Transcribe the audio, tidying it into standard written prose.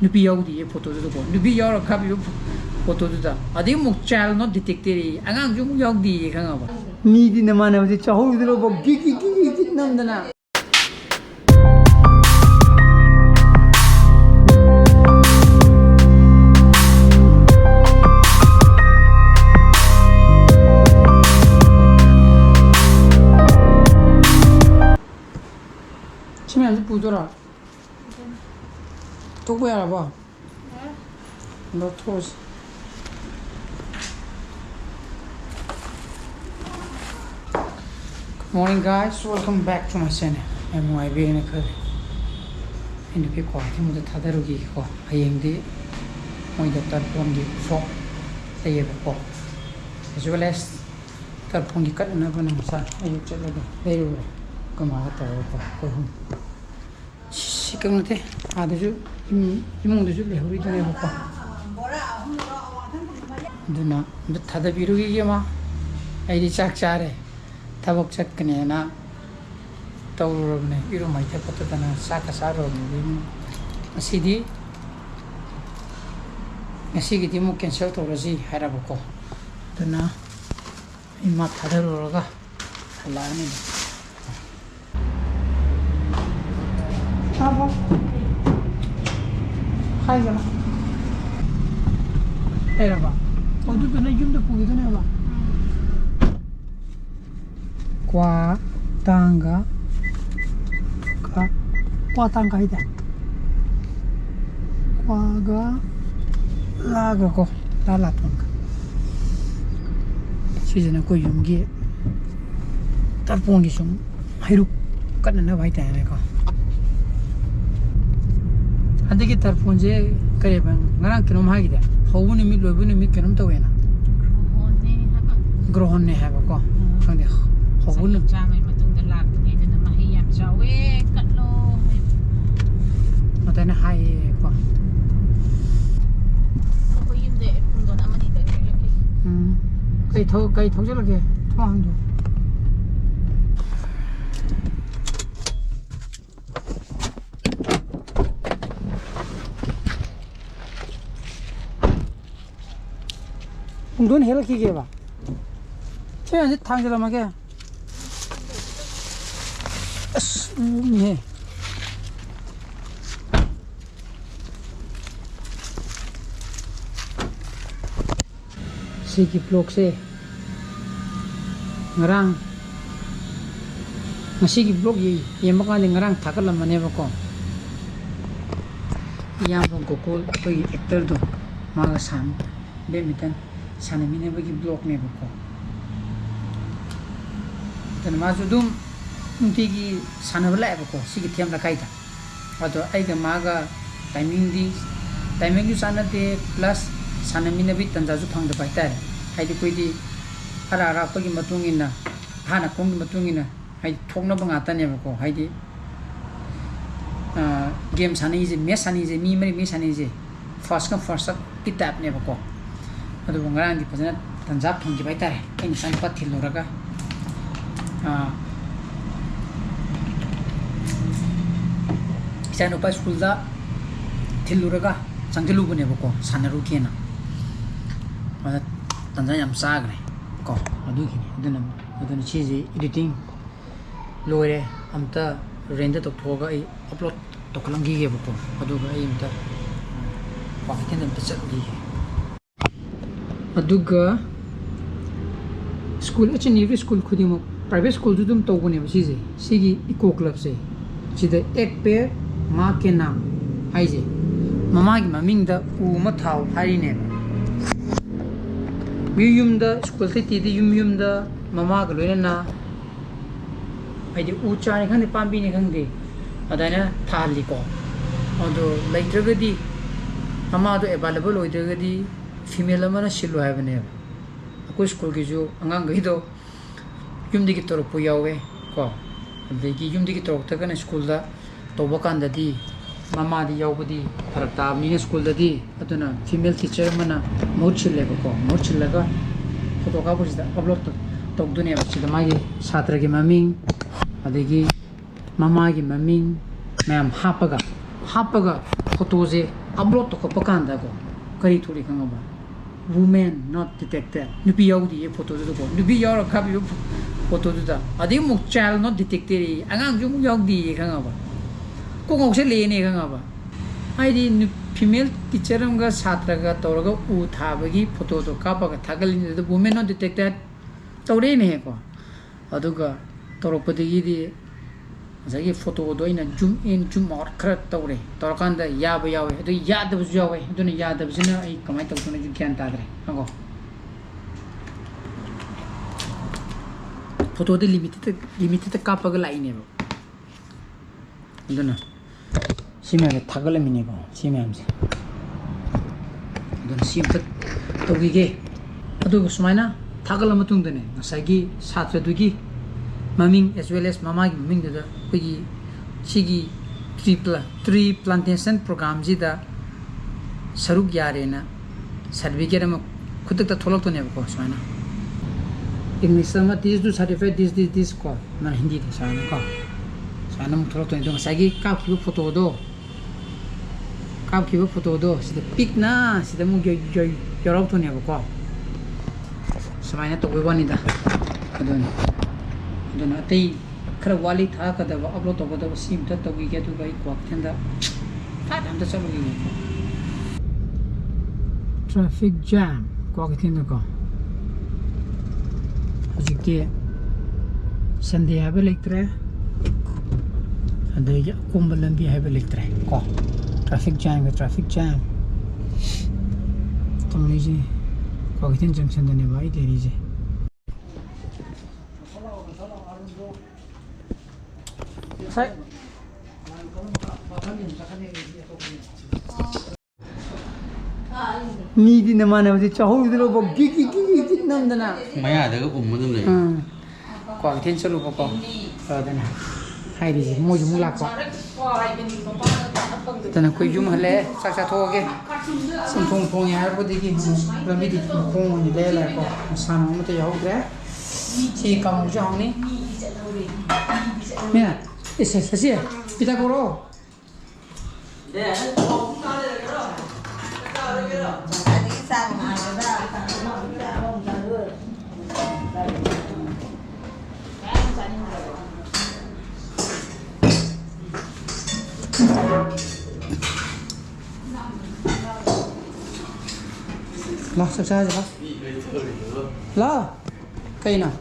Nupi Yaode photo to go. Nupi Yaode copy photo to the. I think child not detected. I can't do Yaode. Need in the man of the child with the robot. Gigi, none. 치면서 부더라. 도구야 봐. 너 토스. Good morning guys, welcome back to my channel. I'm being a curry. In the people, I'm the Tadarugi. I am the one that won't give four. They have a pop. As well as that pongi cut another name. I will tell you. They will come out of home. 시끄럽네. 아들주 이몽도주 레후리 좀 해볼까. 누나, 너 다들 비루기게 마. 아이디 짝짝해. 타복 짝그네나. 떠오르네. 이런 많이 해봤다나 사카사로. 시디. 시기디 뭐 캔슬 도로지 해라보고. 누나, 이마 다들 오러가. 할라니. Apa? Hai sana. Apa? Oh tu tu na jum tu pergi tu ni apa? Qua tangga itu. Qua laga ko lalapang. Sejalan ko yung gi. Tarpong gi sung hirup kan na baik tak ko. Andi kita punje kaya bang, ngarang kena mahal kita. Hawu ni mit, lobu ni mit kena tahu ya na. Grohon ni haba ko. Kang dia hawu ni. Jangan matung delak ni tu nama hiam jawe katlo. Mata ni hai ko. Aku hiam deh pun don amat itu lagi. Kaya tahu je lagi. Tuang tu. Don't help he gave up. Change it, thank you, Mage. Me. Siki blok se. Ngarang. Masiki blok ye. Ye makan ngarang thakal lamane bako. Yang bangkokol koi actor do. Maga sam. Badminton. Sana mine bagi blok ne bako. Dan masudum nuntigi sana bela bako. Sigi tiam lakai ta. Atau aiga maga timing ju sana te plus sana mine bi tanja ju thang da pai ta. Haidi koi di ara pagi matungina hana kong matungina hai thokna banga ta ne bako. Haidi game sana ije mes sana ije mi mari me sana ije first come first kitab ne bako. Aduh, ngarang di pasnya tanjap thongki bai tare. Ini sanpat thiluraga. Saya nupa school da thiluraga sangkilu bune bako sanaru kena. Pada tanjap yam sagre. Ko aduh gini. Aduna cheese editing lore amta render to thoga I upload to kalangi ge bako. Aduh ga amta pakitan amta chatli. Aduga school every school khudimo private school judum tawbone basi sigi eco club se sida ek pair ma ke naam haije mama gi maming da u ma thau hari ne yum da school se ti di yum da mama ga loina na aide u cha ne khang de pambi ne khang de adana thali ko ado later ga di mama do available hoide ga di female amana shilu haibane aku school ki jo angang gi do yumdi ki torok pu yawe ko adegi yumdi ki torok takana school da toba kan da di mama di yaw di farak ta ni school da di aduna female teacher mana mod chille ko mod chille ga photo ka bus da upload to dunia chi da magi chhatra gi maming adegi mama gi maming मैम हापगा photo je upload to ko pakanda ko kari thori khanga ba women not detected nupi yaudi e photo do ko nupi yaw kha bi photo do da adi muk child not detected angang ju muk yaudi khanga ba ko ngok se le ne khanga ba ai di female teacher am ga chhatra ga tor ga u tha ba gi photo do ka pa ga thagal ni do women not detected tore ne ko aduga torok padi gi di 자기 포토도 있는 zoom in zoom out khara tawre torkanda yaba yawe adu yadab jawe aduna yadab jina ai kamai tawtuna ju gyan tadre hango photo de limited ka pagal ai ne ba aduna simya thagala mine ba simya amse aduna simta tawgi ge adu sumaina thagala matung dane ngasagi satra dugi maming as well as mama gi maming da pagi sigi tree plantation program ji da saruk yare na certificate ma khudak ta tholok to ne ko swana english ma this do certificate this ko na hindi de swana ko swana mo tholok to ne dong sagi ka ki photo do sida pic na sida mo yorok to ne ko swana to we wani da aduna atei khara wali tha ka da upload to da sim ta to gi tu bai ko thenda ta dam ta chalu gi traffic jam ko gi thenda ko ajike sunday have electre ande ya kumbalan bi have electre ko traffic jam tong ni ji ko gi thenda junction da ne bai deri ji sai ni di namana ma chahu idlo bo gi namdana maya daga umudum le ko ten chalu ko adana hai ri mo ju mula ko tana ko ju male sa thoge sim pong ya ko digi rami di pong ni de la ko san mo te yaw gre chi kam ju ni mira ese así pita coro la sa sa la la cây nào